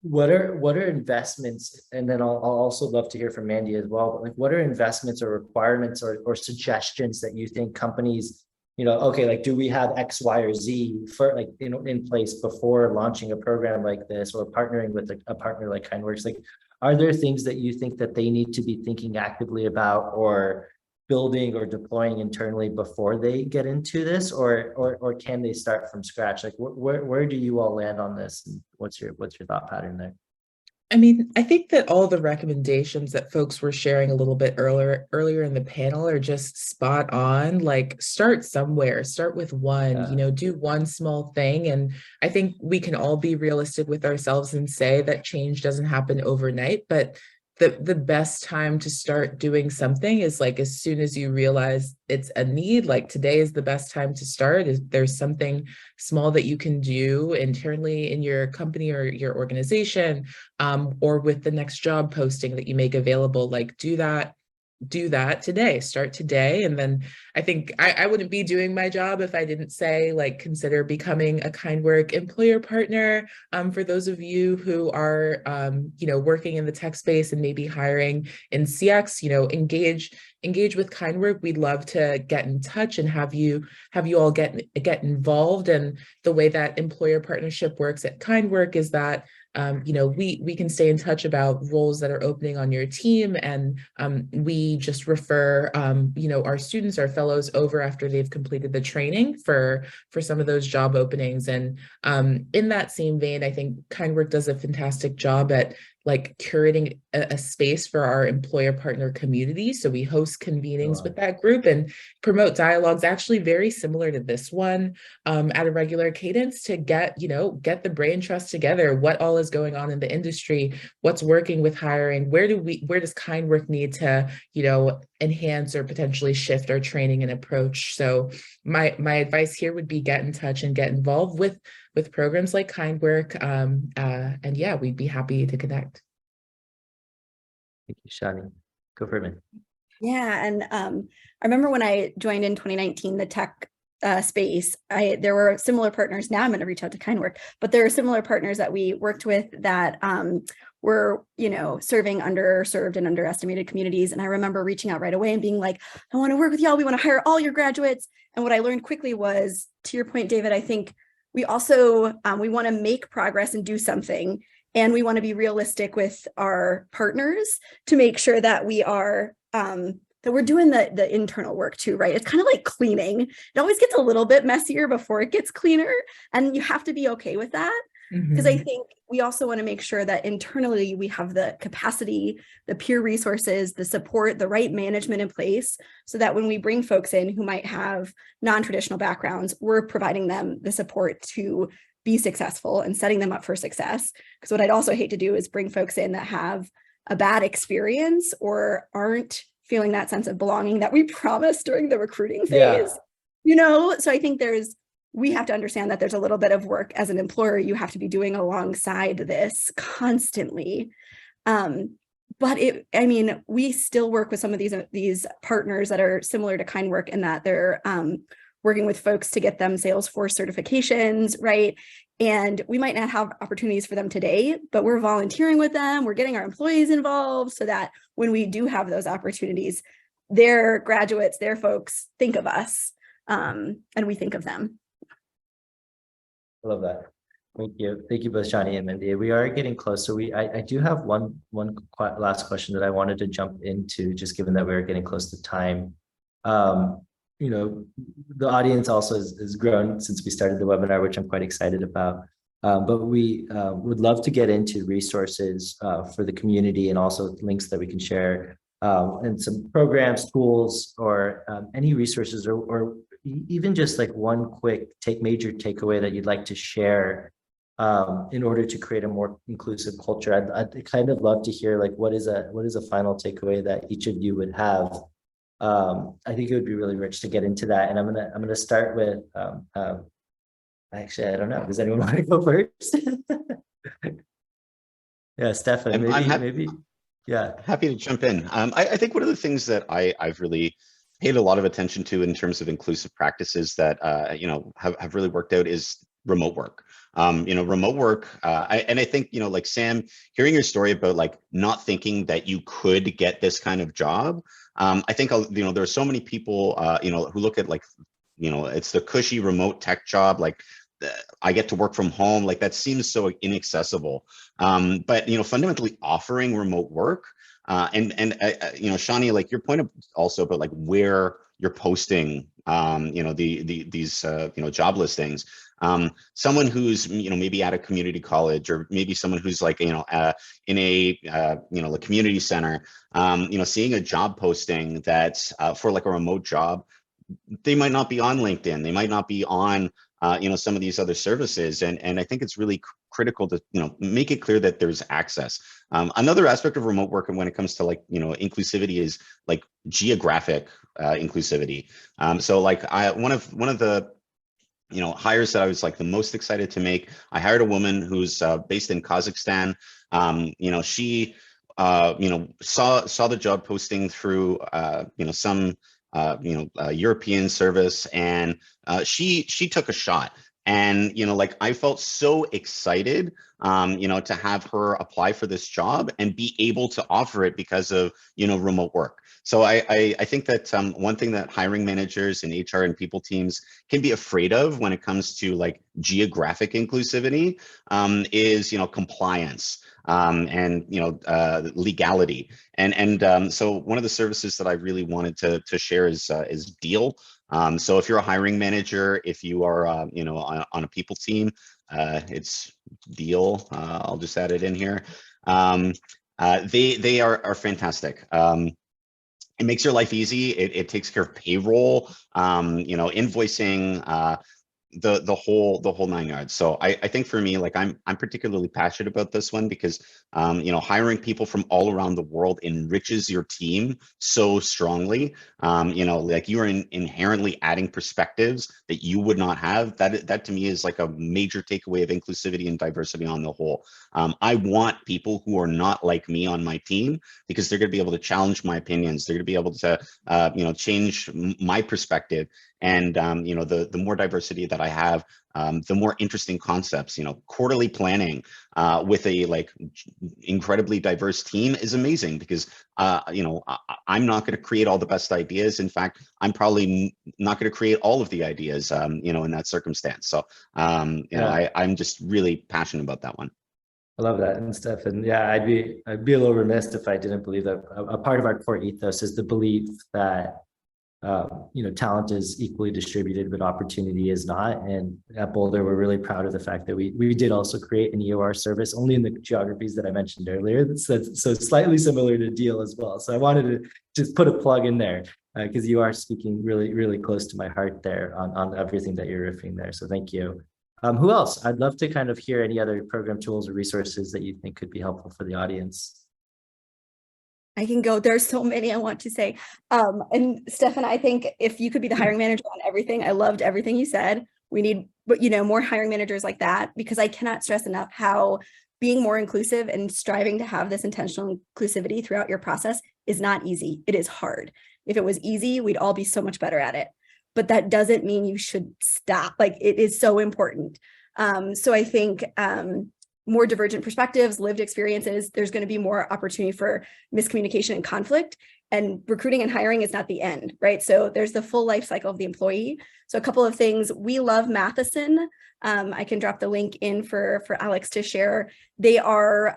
what are investments, and then I'll also love to hear from Mandy as well, but like, what are investments or requirements or suggestions that you think companies, okay, like, do we have X, Y, or Z for like, in place before launching a program like this or partnering with a partner like KindWorks? Like, are there things that you think that they need to be thinking actively about or building or deploying internally before they get into this, or can they start from scratch? Like, where do you all land on this? And what's your thought pattern there? I mean, I think that all the recommendations that folks were sharing a little bit earlier in the panel are just spot on. Like, start somewhere, start with one, do one small thing. And I think we can all be realistic with ourselves and say that change doesn't happen overnight, but the best time to start doing something is like as soon as you realize it's a need. Like, today is the best time to start. Is there's something small that you can do internally in your company or your organization, or with the next job posting that you make available, like do that today, start today. And then I think I wouldn't be doing my job if I didn't say, like, consider becoming a KindWork employer partner. For those of you who are, working in the tech space and maybe hiring in CX, engage with KindWork. We'd love to get in touch and have you all get involved. And the way that employer partnership works at KindWork is that we can stay in touch about roles that are opening on your team, and we just refer our students, our fellows over after they've completed the training for some of those job openings. And in that same vein, I think KindWork does a fantastic job at like curating a space for our employer partner community. So we host convenings with that group and promote dialogues actually very similar to this one at a regular cadence to get the brain trust together, what all is going on in the industry, what's working with hiring, where does KindWork need to, enhance or potentially shift our training and approach. So my advice here would be get in touch and get involved with programs like KindWork. And yeah, we'd be happy to connect. Thank you, Shani. Go for it. Yeah, and I remember when I joined in 2019, the tech space, there were similar partners. Now I'm going to reach out to KindWork, but there are similar partners that we worked with that were, serving underserved and underestimated communities. And I remember reaching out right away and being like, I want to work with y'all. We want to hire all your graduates. And what I learned quickly was, to your point, David, I think we also, we want to make progress and do something. And we want to be realistic with our partners to make sure that we are, that we're doing the internal work too, right? It's kind of like cleaning. It always gets a little bit messier before it gets cleaner. And you have to be okay with that. Because I think we also want to make sure that internally we have the capacity, the peer resources, the support, the right management in place, so that when we bring folks in who might have non-traditional backgrounds, we're providing them the support to be successful and setting them up for success. Because what I'd also hate to do is bring folks in that have a bad experience or aren't feeling that sense of belonging that we promised during the recruiting phase. So I think we have to understand that there's a little bit of work as an employer you have to be doing alongside this constantly. But we still work with some of these partners that are similar to KindWork in that they're working with folks to get them Salesforce certifications, right? And we might not have opportunities for them today, but we're volunteering with them. We're getting our employees involved so that when we do have those opportunities, their graduates, their folks think of us, and we think of them. I love that. Thank you. Thank you both, Shani and Mandy. We are getting close. So I do have one last question that I wanted to jump into, just given that we are getting close to time. The audience also has grown since we started the webinar, which I'm quite excited about. But we would love to get into resources for the community and also links that we can share and some programs, tools, or any resources or even just like one quick major takeaway that you'd like to share in order to create a more inclusive culture. I'd kind of love to hear like what is a final takeaway that each of you would have. I think it would be really rich to get into that, and I'm gonna start with actually I don't know. Does anyone want to go first? Yeah, Stefan, maybe. Yeah, happy to jump in. I think one of the things that I've really paid a lot of attention to in terms of inclusive practices that have really worked out is remote work. Remote work, and I think, like Sam, hearing your story about like not thinking that you could get this kind of job, I think, there are so many people, who look at like, it's the cushy remote tech job, like I get to work from home, like that seems so inaccessible. But, fundamentally offering remote work, and Shani, like your point of also about like where you're posting, these job listings. Someone who's maybe at a community college, or maybe someone who's like in a like community center, seeing a job posting that's for like a remote job, they might not be on LinkedIn, they might not be on some of these other services, and I think it's really critical to make it clear that there's access. Another aspect of remote work, and when it comes to like inclusivity, is like geographic inclusivity. So like one of the hires that I was like the most excited to make, I hired a woman who's based in Kazakhstan. She saw the job posting through some European service, and she took a shot. And like I felt so excited to have her apply for this job and be able to offer it because of remote work. So I think that one thing that hiring managers and HR and people teams can be afraid of when it comes to like geographic inclusivity is compliance and legality. And so one of the services that I really wanted to share is Deal. So if you're a hiring manager, if you are on a people team, it's Deal. I'll just add it in here. They are fantastic. It makes your life easy. It takes care of payroll, invoicing, the whole nine yards. So I think for me, like I'm particularly passionate about this one because you know, hiring people from all around the world enriches your team so strongly. You know, like you are inherently adding perspectives that you would not have. That to me is like a major takeaway of inclusivity and diversity on the whole. I want people who are not like me on my team because they're going to be able to challenge my opinions. They're going to be able to you know, change my perspective. And you know, the more diversity that I have, the more interesting concepts. You know, quarterly planning with a like incredibly diverse team is amazing because you know, I'm not going to create all the best ideas. In fact, I'm probably not going to create all of the ideas. You know, in that circumstance. So you know, I'm just really passionate about that one. I love that. And Stefan, yeah, I'd be a little remiss if I didn't believe that a part of our core ethos is the belief that you know, talent is equally distributed, but opportunity is not. And at Boldr, we're really proud of the fact that we did also create an EOR service only in the geographies that I mentioned earlier. So slightly similar to Deal as well. So I wanted to just put a plug in there because you are speaking really, really close to my heart there on everything that you're riffing there. So thank you. Who else? I'd love to kind of hear any other program tools or resources that you think could be helpful for the audience. I can go. There's so many I want to say. And Stefan, I think if you could be the hiring manager on everything, I loved everything you said. We need, you know, more hiring managers like that, because I cannot stress enough how being more inclusive and striving to have this intentional inclusivity throughout your process is not easy. It is hard. If it was easy, we'd all be so much better at it. But that doesn't mean you should stop. Like, it is so important. So I think more divergent perspectives, lived experiences, there's going to be more opportunity for miscommunication and conflict. And recruiting and hiring is not the end, right? So there's the full life cycle of the employee. So a couple of things. We love Matheson. I can drop the link in for Alex to share. They are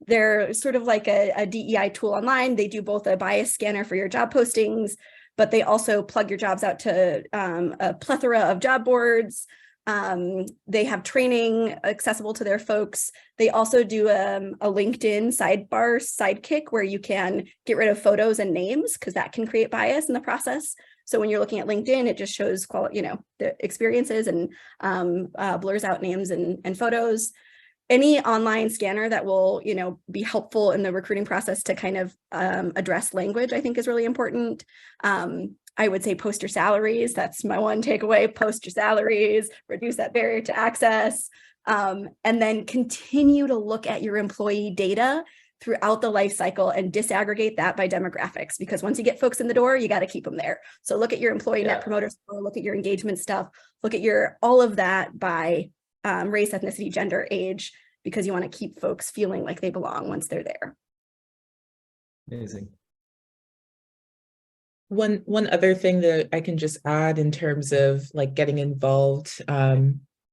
they're sort of like a DEI tool online. They do both a bias scanner for your job postings, but they also plug your jobs out to a plethora of job boards. They have training accessible to their folks. They also do a LinkedIn sidekick where you can get rid of photos and names because that can create bias in the process. So when you're looking at LinkedIn, it just shows you know, the experiences and blurs out names and photos. Any online scanner that will, you know, be helpful in the recruiting process to kind of address language, I think is really important. I would say post your salaries. That's my one takeaway. Post your salaries, reduce that barrier to access, and then continue to look at your employee data throughout the life cycle and disaggregate that by demographics, because once you get folks in the door, you got to keep them there. So look at your employee net promoter score, look at your engagement stuff, look at your all of that by race, ethnicity, gender, age, because you want to keep folks feeling like they belong once they're there. Amazing. One other thing that I can just add in terms of like getting involved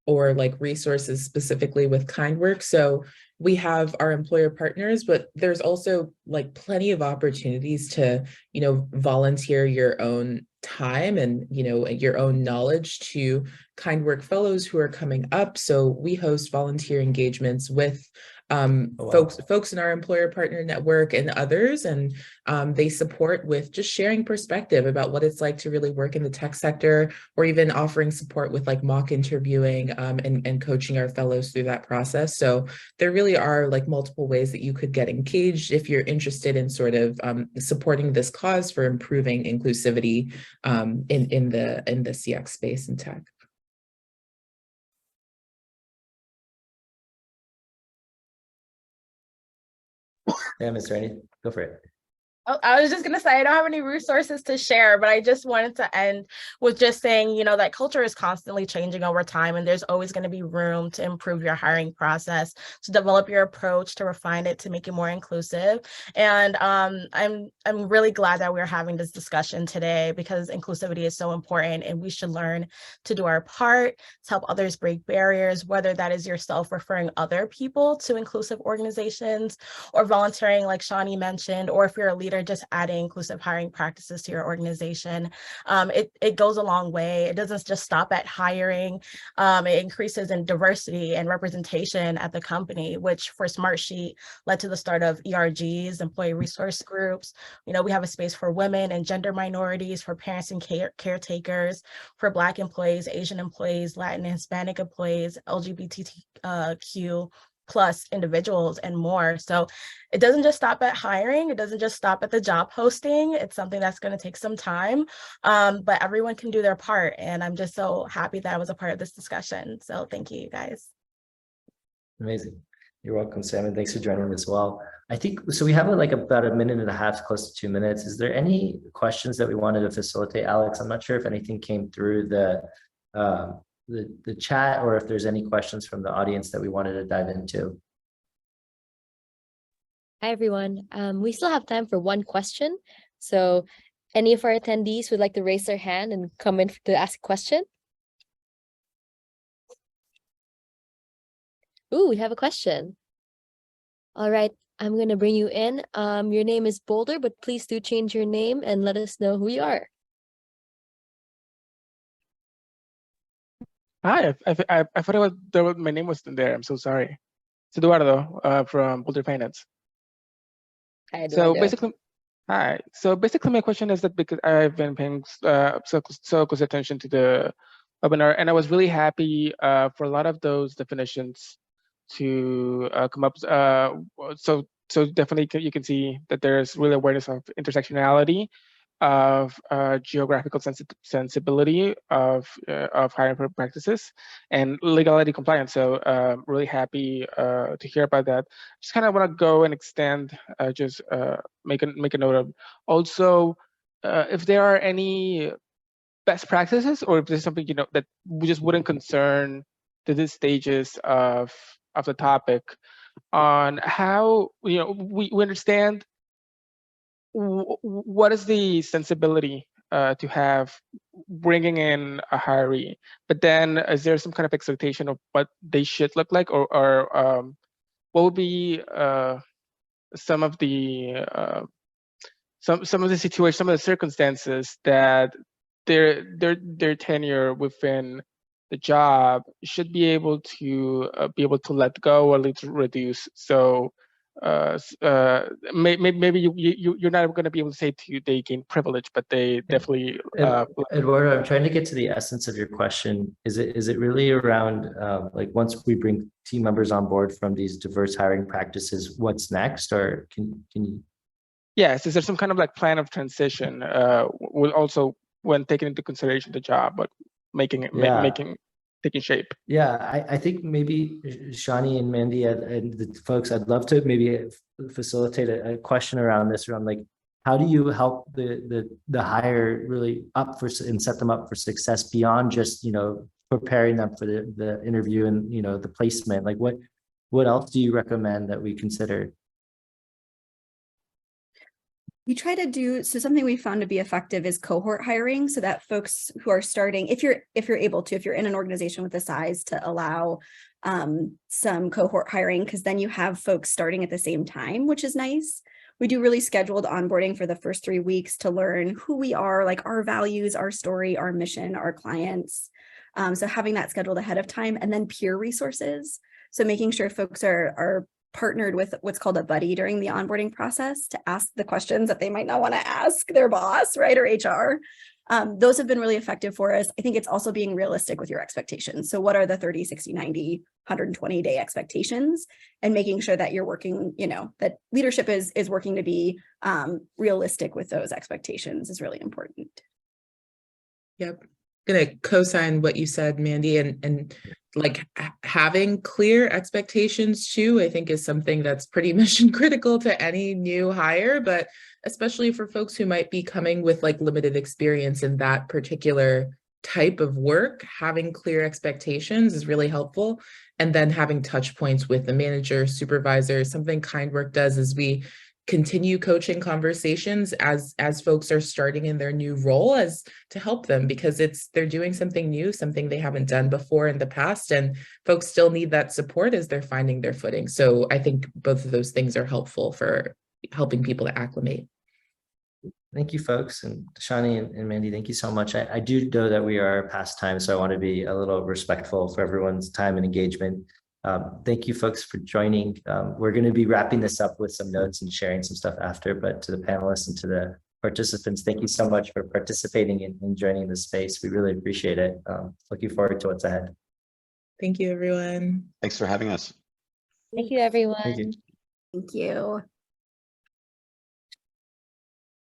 or like resources specifically with KindWork. So we have our employer partners, but there's also like plenty of opportunities to, you know, volunteer your own time and, you know, your own knowledge to KindWork fellows who are coming up. So we host volunteer engagements with folks in our employer partner network and others, and they support with just sharing perspective about what it's like to really work in the tech sector, or even offering support with like mock interviewing and coaching our fellows through that process. So there really are like multiple ways that you could get engaged if you're interested in sort of supporting this cause for improving inclusivity in the CX space in tech. Yeah, Ms. Rainey, go for it. I was just going to say, I don't have any resources to share, but I just wanted to end with just saying, you know, that culture is constantly changing over time, and there's always going to be room to improve your hiring process, to develop your approach, to refine it, to make it more inclusive. And I'm really glad that we're having this discussion today, because inclusivity is so important, and we should learn to do our part to help others break barriers, whether that is yourself referring other people to inclusive organizations, or volunteering like Shani mentioned, or if you're a leader consider just adding inclusive hiring practices to your organization. It goes a long way. It doesn't just stop at hiring. It increases in diversity and representation at the company, which for Smartsheet led to the start of ERGs, employee resource groups. You know, we have a space for women and gender minorities, for parents and caretakers, for Black employees, Asian employees, Latin and Hispanic employees, LGBTQ plus individuals, and more. So it doesn't just stop at hiring. It doesn't just stop at the job posting. It's something that's going to take some time, but everyone can do their part. And I'm just so happy that I was a part of this discussion. So thank you, guys. Amazing. You're welcome, Sam, and thanks for joining as well. I think, so we have like about a minute and a half, close to 2 minutes. Is there any questions that we wanted to facilitate, Alex? I'm not sure if anything came through the chat, or if there's any questions from the audience that we wanted to dive into. Hi, everyone. We still have time for one question. So any of our attendees would like to raise their hand and come in to ask a question? Ooh, we have a question. All right, I'm going to bring you in. Your name is Boldr, but please do change your name and let us know who you are. Hi, I thought my name was in there. I'm so sorry. It's Eduardo from Boldr Finance. Hi, Eduardo. So basically my question is that because I've been paying so close attention to the webinar, and I was really happy for a lot of those definitions to come up. So definitely you can see that there's really awareness of intersectionality, of geographical sensibility of hiring practices, and legality compliance. So really happy to hear about that. Just kind of want to go and extend, make a note of also if there are any best practices, or if there's something that we just wouldn't concern to these stages of the topic on how we understand what is the sensibility to have bringing in a hiree, but then is there some kind of expectation of what they should look like, or what would be some of the situations, some of the circumstances that their tenure within the job should be able to let go or at least reduce. So maybe you're not going to be able to say they gain privilege, but they definitely. Eduardo, I'm trying to get to the essence of your question. Is it really around like once we bring team members on board from these diverse hiring practices, what's next, or can you? Yes, is there some kind of like plan of transition? Will also when taking into consideration the job, but taking shape. Yeah, I think maybe Shani and Mandy and the folks, I'd love to maybe facilitate a question around this, around like, how do you help the hire really up for and set them up for success beyond just, preparing them for the interview and, the placement? Like what else do you recommend that we consider? We try to do, so something we found to be effective is cohort hiring, so that folks who are starting, if you're able to, if you're in an organization with the size to allow some cohort hiring, because then you have folks starting at the same time, which is nice. We do really scheduled onboarding for the first 3 weeks to learn who we are, like our values, our story, our mission, our clients. So having that scheduled ahead of time, and then peer resources. So making sure folks are partnered with what's called a buddy during the onboarding process to ask the questions that they might not want to ask their boss, right, or HR. Those have been really effective for us. I think it's also being realistic with your expectations. So what are the 30, 60, 90, 120 day expectations, and making sure that you're working, that leadership is working to be realistic with those expectations is really important. Yep. I'm going to co-sign what you said, Mandy, and like having clear expectations too, I think is something that's pretty mission critical to any new hire, but especially for folks who might be coming with like limited experience in that particular type of work, having clear expectations is really helpful. And then having touch points with the manager, supervisor. Something KindWork does is we continue coaching conversations as folks are starting in their new role, as to help them, because they're doing something new, something they haven't done before in the past, and folks still need that support as they're finding their footing. So I think both of those things are helpful for helping people to acclimate. thank you, folks, and Shani and Mandy, thank you so much. I do know that we are past time, so I want to be a little respectful for everyone's time and engagement. Thank you, folks, for joining. We're going to be wrapping this up with some notes and sharing some stuff after, but to the panelists and to the participants, thank you so much for participating and joining the space. We really appreciate it. Looking forward to what's ahead. Thank you, everyone. Thanks for having us. Thank you, everyone. Thank you. Thank you.